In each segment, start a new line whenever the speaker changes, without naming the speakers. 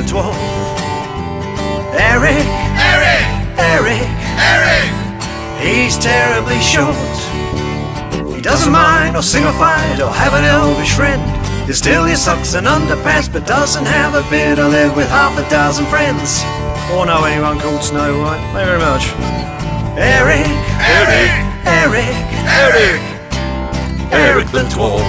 the Dwarf. Eric, he's terribly short. He doesn't mind or sing or fight or have an elvish friend. He'll steal your socks and underpants, but doesn't have a beard or live with half a dozen friends. Or know anyone called Snow White. Thank you very much. Eric the Dwarf.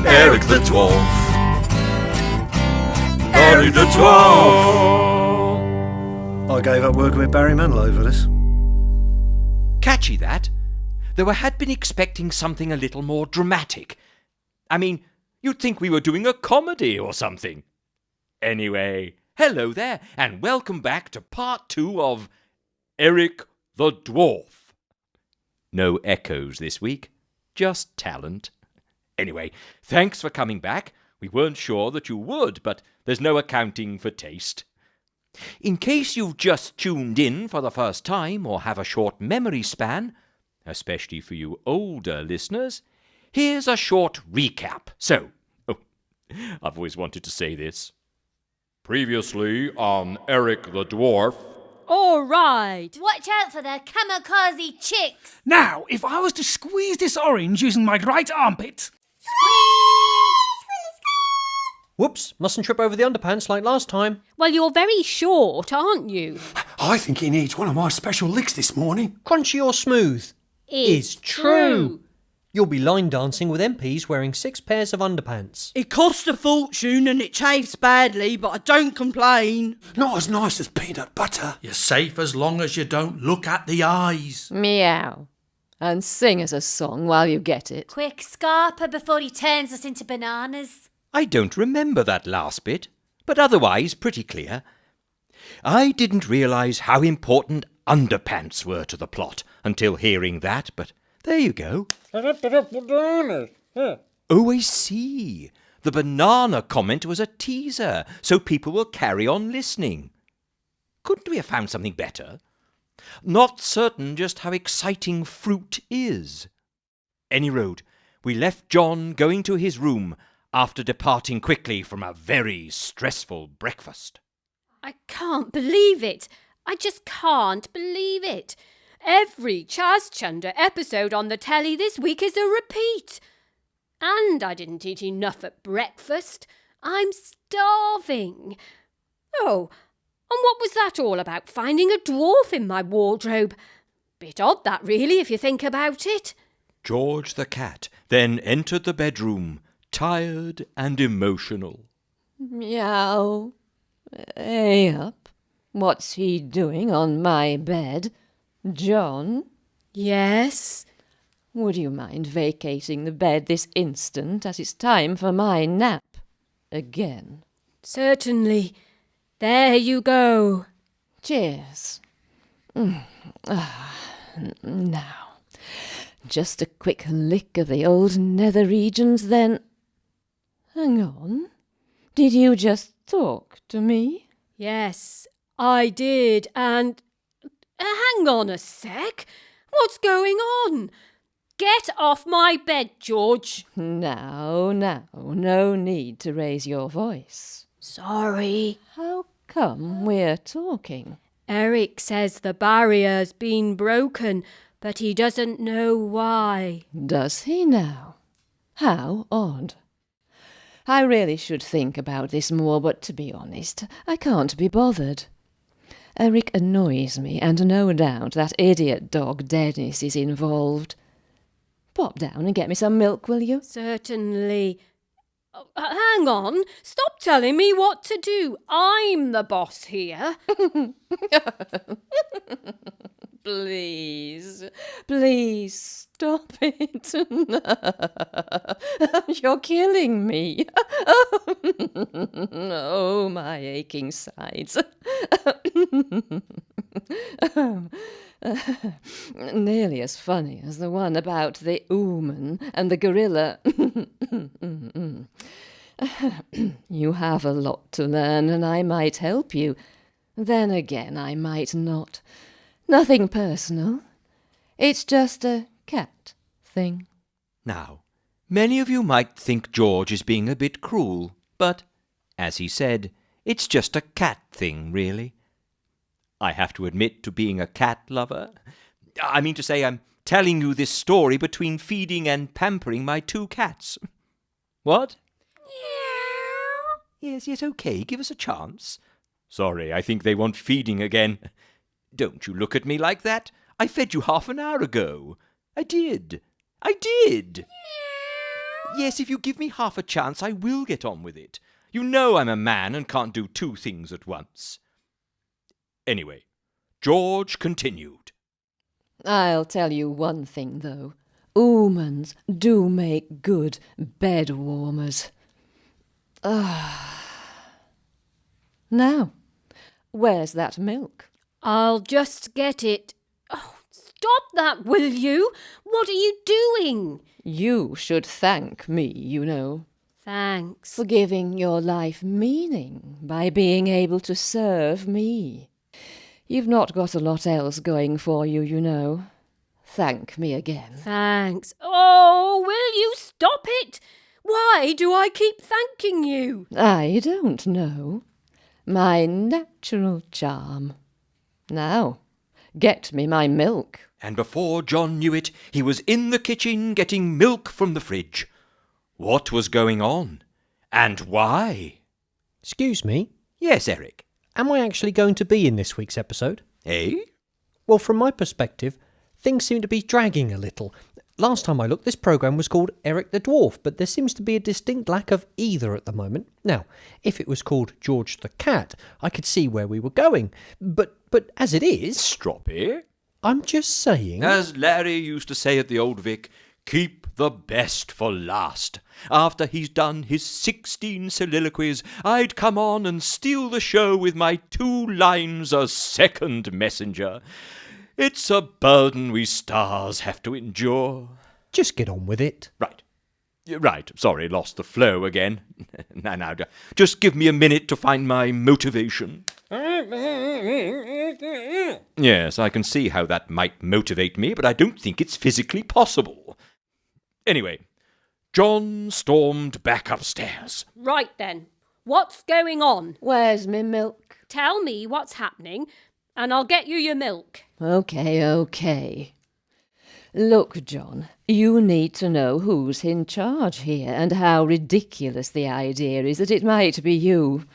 Eric the Dwarf. Eric the Dwarf. I gave up working with Barry Manilow over this.
Catchy, that. Though I had been expecting something a little more dramatic. I mean, you'd think we were doing a comedy or something. Anyway, hello there, and welcome back to part 2 of Eric the Dwarf. No echoes this week, just talent. Anyway, thanks for coming back. We weren't sure that you would, but there's no accounting for taste. In case you've just tuned in for the first time or have a short memory span, especially for you older listeners, here's a short recap. So, I've always wanted to say this. Previously on Eric the Dwarf.
All right.
Watch out for the kamikaze chicks.
Now, if I was to squeeze this orange using my right armpit...
Whoops, mustn't trip over the underpants like last time.
Well, you're very short, aren't you?
I think he needs one of my special licks this morning.
Crunchy or smooth?
It's true.
You'll be line dancing with MPs wearing 6 pairs of underpants.
It costs a fortune and it chafes badly, but I don't complain.
Not as nice as peanut butter.
You're safe as long as you don't look at the eyes.
Meow. And sing us a song while you get it.
Quick, Scarper, before he turns us into bananas.
I don't remember that last bit, but otherwise pretty clear. I didn't realise how important underpants were to the plot until hearing that, but there you go. Oh, I see. The banana comment was a teaser, so people will carry on listening. Couldn't we have found something better? Not certain just how exciting fruit is. Any road, we left John going to his room after departing quickly from a very stressful breakfast.
I can't believe it. I just can't believe it. Every Chaz Chunder episode on the telly this week is a repeat. And I didn't eat enough at breakfast. I'm starving. Oh, and what was that all about, finding a dwarf in my wardrobe? Bit odd that, really, if you think about it.
George the cat then entered the bedroom, tired and emotional.
Meow. Hey up. What's he doing on my bed? John?
Yes?
Would you mind vacating the bed this instant, as it's time for my nap again?
Certainly. There you go.
Cheers. Now, just a quick lick of the old nether regions, then... Hang on. Did you just talk to me?
Yes, I did, and... hang on a sec. What's going on? Get off my bed, George.
Now, no need to raise your voice.
Sorry.
How come we're talking?
Eric says the barrier's been broken, but he doesn't know why.
Does he now? How odd. I really should think about this more, but to be honest, I can't be bothered. Eric annoys me, and no doubt that idiot dog Dennis is involved. Pop down and get me some milk, will you?
Certainly. Hang on. Stop telling me what to do. I'm the boss here.
Please stop it. You're killing me. Oh, my aching sides. Nearly as funny as the one about the ooman and the gorilla. You have a lot to learn, and I might help you. Then again, I might not. Nothing personal. It's just a cat thing.
Now, many of you might think George is being a bit cruel, but As he said, it's just a cat thing, really. I have to admit to being a cat lover. I mean to say, I'm telling you this story between feeding and pampering my 2 cats. What? Yes, okay, give us a chance. Sorry, I think they want feeding again. Don't you look at me like that. I fed you half an hour ago. I did. Yes, if you give me half a chance, I will get on with it. You know I'm a man and can't do 2 things at once. Anyway, George continued.
I'll tell you one thing, though. Omens do make good bed warmers. Now, where's that milk?
I'll just get it. Oh, stop that, will you? What are you doing?
You should thank me, you know.
Thanks.
For giving your life meaning by being able to serve me. You've not got a lot else going for you, you know. Thank me again.
Thanks. Oh, will you stop it? Why do I keep thanking you?
I don't know. My natural charm. Now, get me my milk.
And before John knew it, he was in the kitchen getting milk from the fridge. What was going on? And why?
Excuse me,
Yes, Eric.
am I actually going to be in this week's episode?
Eh?
Well, from my perspective, things seem to be dragging a little. Last time I looked, this programme was called Eric the Dwarf, but there seems to be a distinct lack of either at the moment. Now, if it was called George the Cat, I could see where we were going. But as it is,
Stroppy?
I'm just saying...
As Larry used to say at the Old Vic, keep the best for last. After he's done his 16 soliloquies, I'd come on and steal the show with my 2 lines a second messenger. It's a burden we stars have to endure.
Just get on with it.
Right, sorry, lost the flow again. Now, just give me a minute to find my motivation. Yes, I can see how that might motivate me, but I don't think it's physically possible. Anyway, John stormed back upstairs.
Right then. What's going on?
Where's me milk?
Tell me what's happening, and I'll get you your milk.
Okay. Look, John, you need to know who's in charge here and how ridiculous the idea is that it might be you.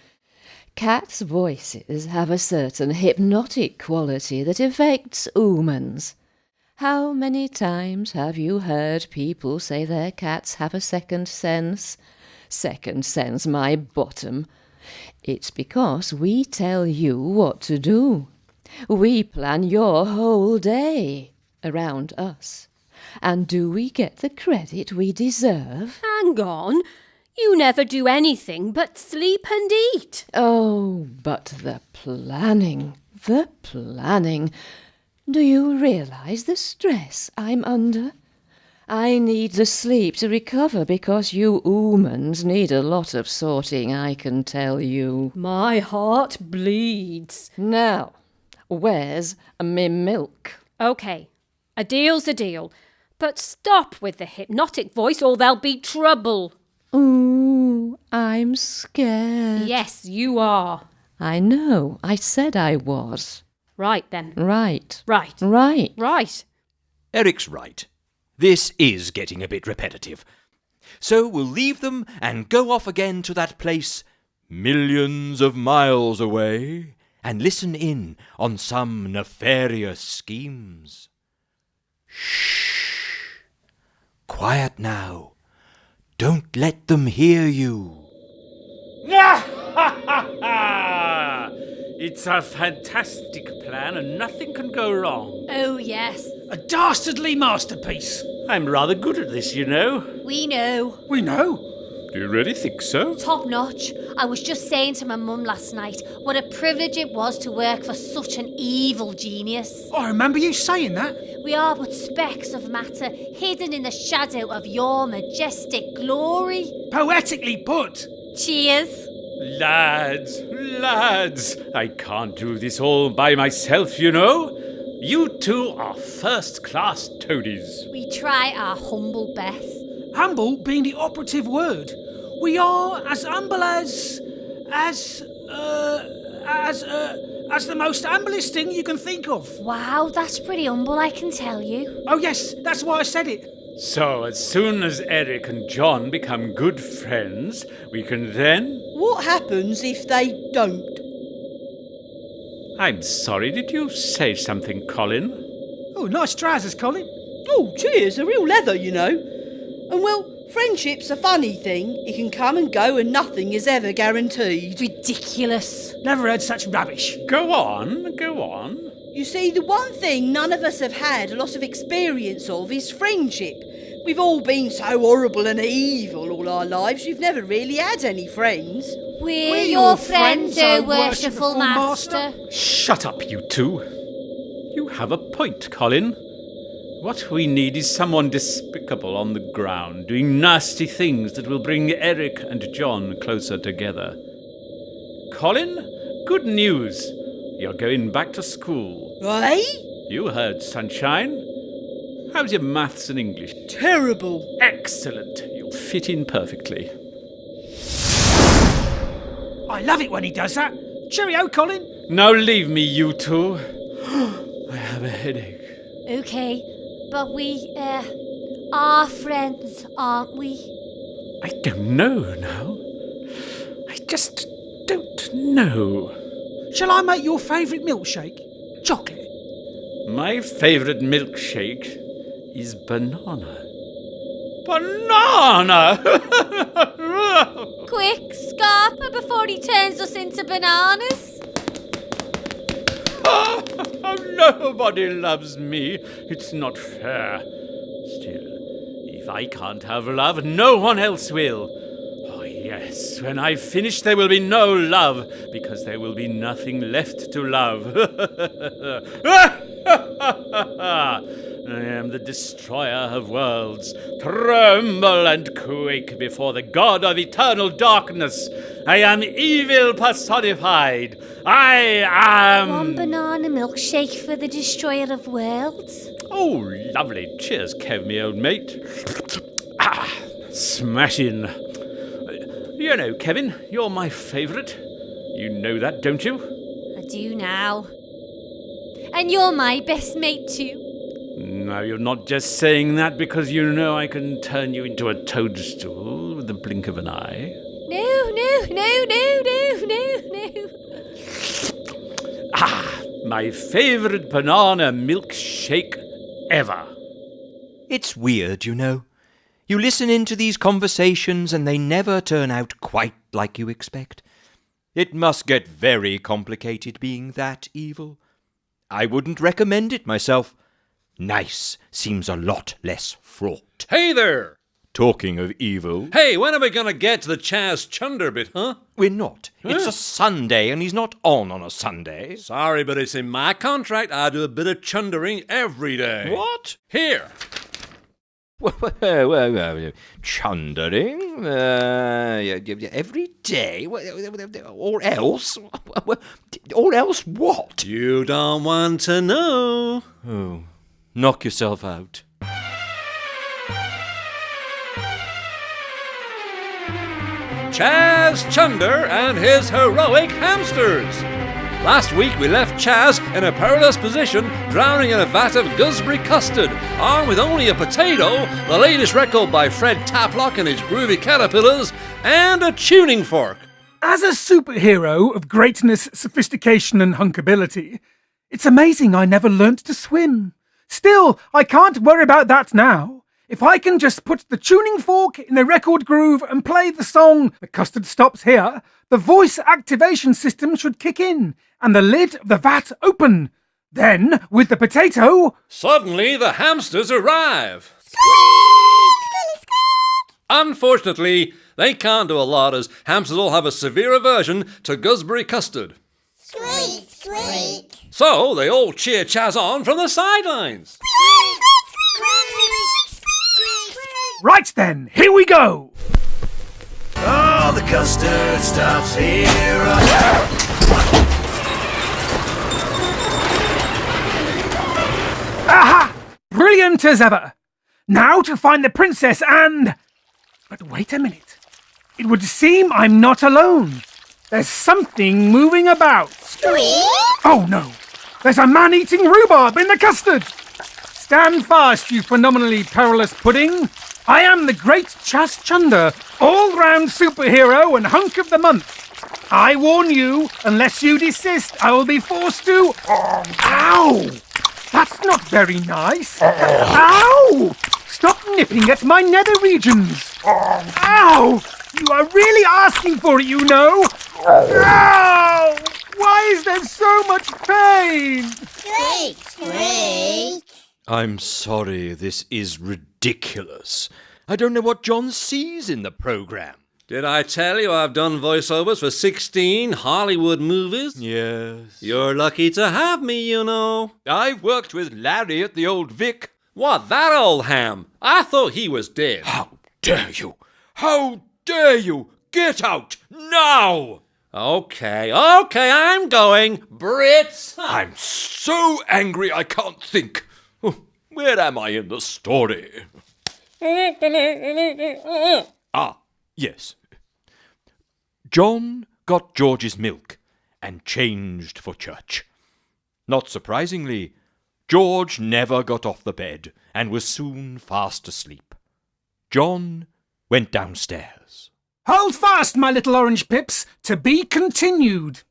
Cats' voices have a certain hypnotic quality that affects omens. How many times have you heard people say their cats have a second sense? Second sense, my bottom. It's because we tell you what to do. We plan your whole day around us. And do we get the credit we deserve?
Hang on. You never do anything but sleep and eat.
Oh, but the planning. Do you realise the stress I'm under? I need the sleep to recover because you omens need a lot of sorting, I can tell you.
My heart bleeds.
Now, where's me milk?
OK, a deal's a deal. But stop with the hypnotic voice or there'll be trouble.
Ooh, I'm scared.
Yes, you are.
I know, I said I was.
Right then.
Right.
Right.
Eric's right. This is getting a bit repetitive. So we'll leave them and go off again to that place millions of miles away and listen in on some nefarious schemes. Shh. Quiet now. Don't let them hear you.
It's a fantastic plan and nothing can go wrong.
Oh, yes.
A dastardly masterpiece. I'm rather good at this, you know.
We know.
We know.
Do you really think so?
Top notch. I was just saying to my mum last night what a privilege it was to work for such an evil genius.
I remember you saying that.
We are but specks of matter hidden in the shadow of your majestic glory.
Poetically put.
Cheers.
Lads, I can't do this all by myself, you know. You two are first-class toadies.
We try our humble best.
Humble being the operative word. We are as humble as...
As the most humblest thing you can think of.
Wow, that's pretty humble, I can tell you.
Oh yes, that's why I said it.
So, as soon as Eric and John become good friends, we can then...
What happens if they don't?
I'm sorry, did you say something, Colin?
Oh, nice trousers, Colin.
Oh, cheers, they're real leather, you know. And well, friendship's a funny thing. It can come and go and nothing is ever guaranteed.
Ridiculous.
Never heard such rubbish.
Go on, go on.
You see, the one thing none of us have had a lot of experience of is friendship. We've all been so horrible and evil all our lives, we've never really had any friends.
We're your friends, O worshipful master.
Shut up, you two. You have a point, Colin. What we need is someone despicable on the ground, doing nasty things that will bring Eric and John closer together. Colin, good news. You're going back to school.
Eh?
You heard, Sunshine. How's your maths and English?
Terrible.
Excellent. You'll fit in perfectly.
I love it when he does that. Cheerio, Colin.
Now leave me, you two. I have a headache.
Okay, but we, are friends, aren't we?
I don't know now. I just don't know.
Shall I make your favourite milkshake? Chocolate.
My favourite milkshake is banana. Banana!
Quick, Scarpa, before he turns us into bananas.
Oh, nobody loves me. It's not fair. Still, if I can't have love, no one else will. Oh, yes, when I finish, there will be no love, because there will be nothing left to love. I am the destroyer of worlds. Tremble and quake before the god of eternal darkness. I am evil personified. I am...
One banana milkshake for the destroyer of worlds.
Oh, lovely. Cheers, Kev, me old mate. Smashing. You know, Kevin, you're my favourite. You know that, don't you?
I do now. And you're my best mate too.
No, you're not just saying that because you know I can turn you into a toadstool with the blink of an eye.
No.
My favourite banana milkshake ever.
It's weird, you know. You listen into these conversations and they never turn out quite like you expect. It must get very complicated being that evil. I wouldn't recommend it myself. Nice seems a lot less fraught.
Hey there!
Talking of evil...
Hey, when are we going to get to the Chaz Chunder bit, huh?
We're not. It's a Sunday and he's not on a Sunday.
Sorry, but it's in my contract. I do a bit of chundering every day.
What?
Here.
Chundering? Every day? Or else? Or else what?
You don't want to know.
Oh, knock yourself out.
Chaz Chunder and his heroic hamsters. Last week we left Chaz in a perilous position, drowning in a vat of gooseberry custard, armed with only a potato, the latest record by Fred Taplock and his groovy caterpillars, and a tuning fork.
As a superhero of greatness, sophistication and hunkability, it's amazing I never learnt to swim. Still, I can't worry about that now. If I can just put the tuning fork in the record groove and play the song "The Custard Stops Here," the voice activation system should kick in and the lid of the vat open. Then, with the potato...
Suddenly the hamsters arrive. Unfortunately, they can't do a lot as hamsters all have a severe aversion to gooseberry custard.
Squeak, squeak.
So they all cheer Chaz on from the sidelines.
Right then, here we go!
Oh, the custard stops here.
Aha! Brilliant as ever! Now to find the princess and... But wait a minute. It would seem I'm not alone. There's something moving about.
Squeak!
Oh no! There's a man eating rhubarb in the custard! Stand fast, you phenomenally perilous pudding! I am the Great Chas Chunder, all-round superhero and hunk of the month. I warn you, unless you desist, I will be forced to... Ow! That's not very nice. Ow! Stop nipping at my nether regions. Ow! You are really asking for it, you know. Ow! Why is there so much pain?
Squeak! Squeak!
I'm sorry, this is ridiculous. I don't know what John sees in the programme.
Did I tell you I've done voiceovers for 16 Hollywood movies?
Yes.
You're lucky to have me, you know.
I've worked with Larry at the Old Vic.
What, that old ham? I thought he was dead.
How dare you? How dare you? Get out, now!
Okay, I'm going. Brits!
I'm so angry I can't think. Where am I in the story? Ah, yes. John got George's milk and changed for church. Not surprisingly, George never got off the bed and was soon fast asleep. John went downstairs.
Hold fast, my little orange pips. To be continued.